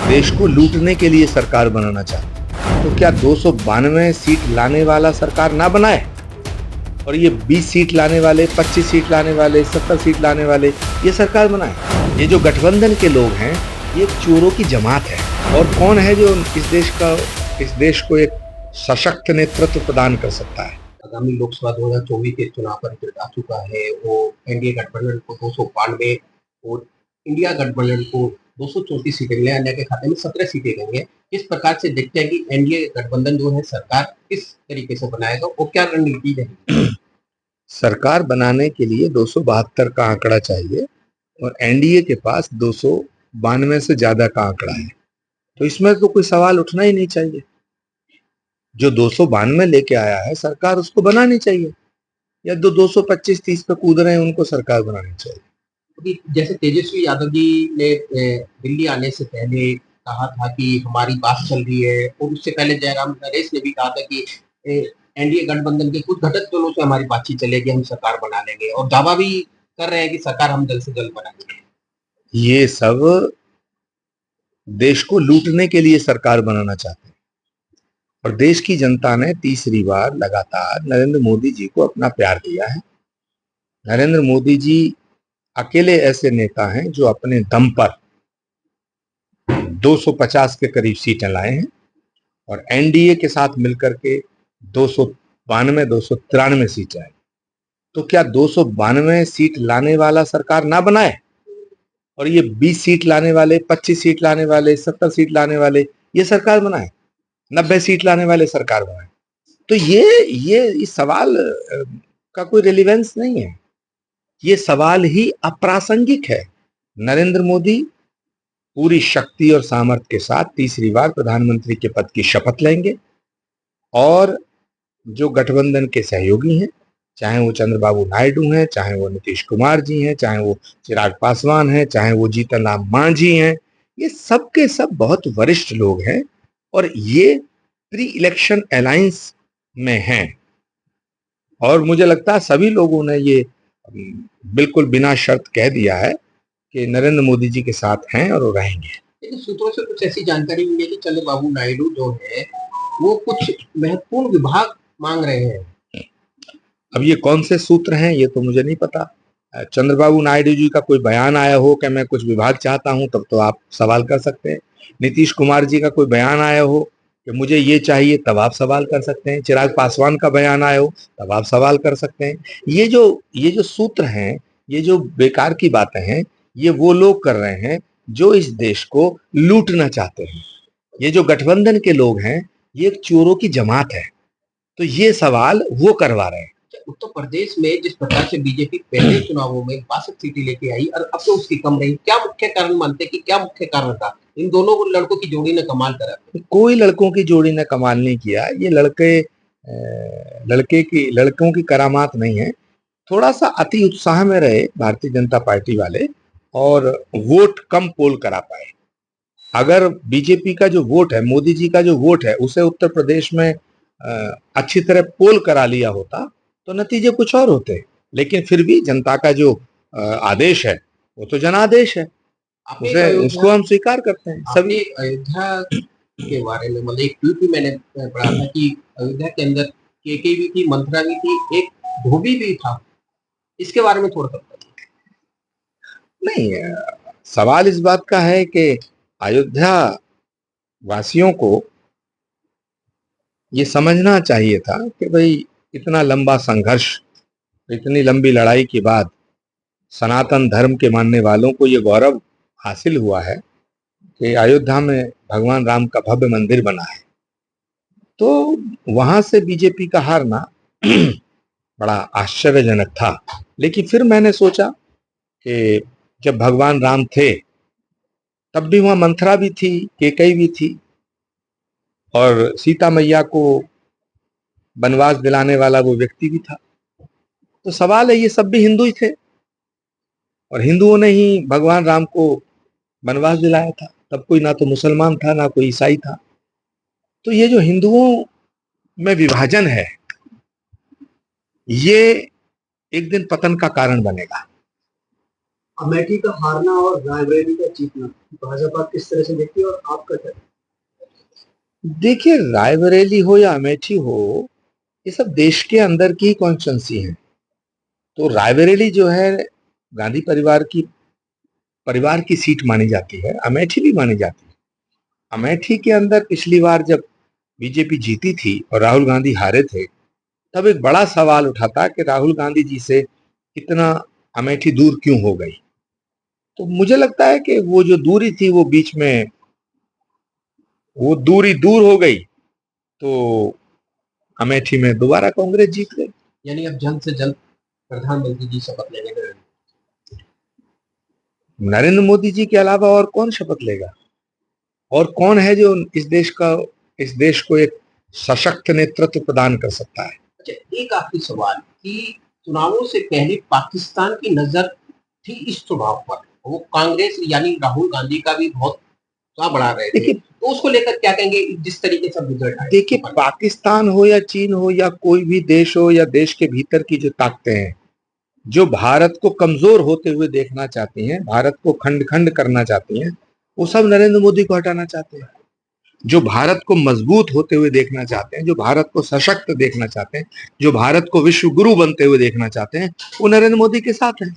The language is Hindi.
देश को लूटने के लिए सरकार बनाना चाहते हैं, तो क्या 292 सीट लाने वाला सरकार ना बनाए और ये 20 सीट लाने वाले, 25 सीट लाने वाले, 70 सीट लाने वाले ये सरकार बनाए। ये जो गठबंधन के लोग हैं ये चोरों की जमात है। और कौन है जो इस देश को एक सशक्त नेतृत्व प्रदान कर सकता है। आगामी लोकसभा 2024 के चुनाव का रिजल्ट आ चुका है। वो एनडीए गठबंधन को 292 और इंडिया गठबंधन को 234 सीटें मिले, अन्य के खाते में 17 सीटें गई हैं। किस प्रकार से देखते हैं कि एनडीए गठबंधन जो है सरकार किस तरीके से बनाएगा और क्या रणनीति रहेगी? सरकार बनाने के लिए 272 का आंकड़ा चाहिए और एनडीए के पास 292 से ज्यादा का आंकड़ा है, तो इसमें तो कोई सवाल उठना ही नहीं चाहिए। जो 292 लेके आया है सरकार उसको बनानी चाहिए, या 225-30 पे कूद रहे हैं उनको सरकार बनानी चाहिए। अभी जैसे तेजस्वी यादव जी ने दिल्ली आने से पहले कहा था कि हमारी बात चल रही है, और उससे पहले जयराम नरेश ने भी कहा था कि एनडीए गठबंधन के कुछ घटक दलों से हमारी बातचीत चलेगी, हम सरकार बना लेंगे, और दावा भी कर रहे हैं कि सरकार हम जल्द से जल्द बनाएंगे। ये सब देश को लूटने के लिए सरकार बनाना चाहते हैं और देश की जनता ने तीसरी बार लगातार नरेंद्र मोदी जी को अपना प्यार दिया है। नरेंद्र मोदी जी अकेले ऐसे नेता हैं जो अपने दम पर 250 के करीब सीटें लाए हैं और एनडीए के साथ मिलकर के 292 293 सीटें आई। तो क्या 292 सीट लाने वाला सरकार ना बनाए और ये 20 सीट लाने वाले, 25 सीट लाने वाले, 70 सीट लाने वाले ये सरकार बनाए, 90 सीट लाने वाले सरकार बनाए? तो ये इस सवाल का कोई रिलेवेंस नहीं है। ये सवाल ही अप्रासंगिक है। नरेंद्र मोदी पूरी शक्ति और सामर्थ्य के साथ तीसरी बार प्रधानमंत्री के पद की शपथ लेंगे और जो गठबंधन के सहयोगी हैं, चाहे वो चंद्रबाबू नायडू हैं, चाहे वो नीतीश कुमार जी हैं, चाहे वो चिराग पासवान हैं, चाहे वो जीतन राम मांझी हैं, ये सब के सब बहुत वरिष्ठ लोग हैं और ये प्री इलेक्शन अलायंस में हैं। और मुझे लगता है सभी लोगों ने ये बिल्कुल बिना शर्त कह दिया है कि नरेंद्र मोदी जी के साथ हैं और वो रहेंगे। लेकिन सूत्रों से कुछ ऐसी जानकारी मिली है कि चंद्रबाबू नायडू जो है वो कुछ महत्वपूर्ण विभाग मांग रहे हैं। अब ये कौन से सूत्र हैं ये तो मुझे नहीं पता। चंद्रबाबू नायडू जी का कोई बयान आया हो कि मैं कुछ विभाग चाहता हूं, तब तो आप सवाल कर सकते हैं। नीतीश कुमार जी का कोई बयान आया हो कि मुझे ये चाहिए, तब आप सवाल कर सकते हैं। चिराग पासवान का बयान आया हो तब आप सवाल कर सकते हैं। ये जो सूत्र हैं, ये जो बेकार की बातें हैं, ये वो लोग कर रहे हैं जो इस देश को लूटना चाहते हैं। ये जो गठबंधन के लोग हैं ये एक चोरों की जमात है, तो ये सवाल वो करवा रहे हैं। उत्तर प्रदेश में जिस प्रकार से बीजेपी पहले चुनावों में 62 सीटें लेके आई और अब तो उसकी कम रही, क्या मुख्य कारण मानते हैं कि क्या मुख्य कारण था? इन दोनों लड़कों की जोड़ी ने कमाल करा। कोई लड़कों की जोड़ी ने कमाल नहीं किया। ये लड़कों की करामात नहीं है। थोड़ा सा अति उत्साह में रहे भारतीय जनता पार्टी वाले और वोट कम पोल करा पाए। अगर बीजेपी का जो वोट है, मोदी जी का जो वोट है, उसे उत्तर प्रदेश में अच्छी तरह पोल करा लिया होता तो नतीजे कुछ और होते। लेकिन फिर भी जनता का जो आदेश है वो तो जनादेश है, उसको हम स्वीकार करते हैं। सभी अयोध्या के बारे में मतलब एक ट्वीट भी मैंने पढ़ा था कि अयोध्या के अंदर केके भी थी, मंत्रा भी थी, एक धोबी भी था। इसके बारे में थोड़ा सा नहीं, सवाल इस बात का है कि अयोध्या वासियों को ये समझना चाहिए था कि भाई इतना लंबा संघर्ष, इतनी लंबी लड़ाई के बाद सनातन धर्म के मानने वालों को ये गौरव हासिल हुआ है कि अयोध्या में भगवान राम का भव्य मंदिर बना है। तो वहां से बीजेपी का हारना बड़ा आश्चर्यजनक था। लेकिन फिर मैंने सोचा कि जब भगवान राम थे तब भी वहां मंथरा भी थी, केकई भी थी और सीता मैया को वनवास दिलाने वाला वो व्यक्ति भी था। तो सवाल है, ये सब भी हिंदू ही थे और हिंदुओं ने ही भगवान राम को वनवास दिलाया था। तब कोई ना तो मुसलमान था ना कोई ईसाई था। तो ये जो हिंदुओं में विभाजन है ये एक दिन पतन का कारण बनेगा। अमेठी का हारना और रायबरेली का जीतना भाजपा किस तरह से देखती है और आपका क्या? देखिए, रायबरेली हो या अमेठी हो, ये सब देश के अंदर की कॉन्स्टिट्यूंसी है। तो रायबरेली जो है गांधी परिवार की सीट मानी जाती है, अमेठी भी मानी जाती है। अमेठी के अंदर पिछली बार जब बीजेपी जीती थी और राहुल गांधी हारे थे, तब एक बड़ा सवाल उठा था कि राहुल गांधी जी से इतना अमेठी दूर क्यों हो गई। तो मुझे लगता है कि वो जो दूरी थी वो बीच में वो दूरी दूर हो गई, तो अमेठी में दोबारा कांग्रेस जीत गई। यानी अब जल्द से जल्द प्रधानमंत्री जी शपथ लेने गए। नरेंद्र मोदी जी के अलावा और कौन शपथ लेगा? और कौन है जो इस देश को एक सशक्त नेतृत्व प्रदान कर सकता है? अच्छा, एक आखिरी सवाल कि चुनावों से पहले पाकिस्तान की नजर थी इस चुनाव पर, वो कांग्रेस यानी राहुल गांधी का भी बहुत बढ़ा रहे थे, देखिए, तो उसको लेकर क्या कहेंगे जिस तरीके से रिजल्ट आए? देखिए, पाकिस्तान हो या चीन हो या कोई भी देश हो या देश के भीतर की जो ताकतें हैं, जो भारत को कमजोर होते हुए देखना चाहती हैं, भारत को खंड खंड करना चाहती हैं, वो सब नरेंद्र मोदी को हटाना चाहते हैं। जो भारत को मजबूत होते हुए देखना चाहते हैं, जो भारत को सशक्त देखना चाहते हैं, जो भारत को विश्व गुरु बनते हुए देखना चाहते हैं, वो नरेंद्र मोदी के साथ हैं।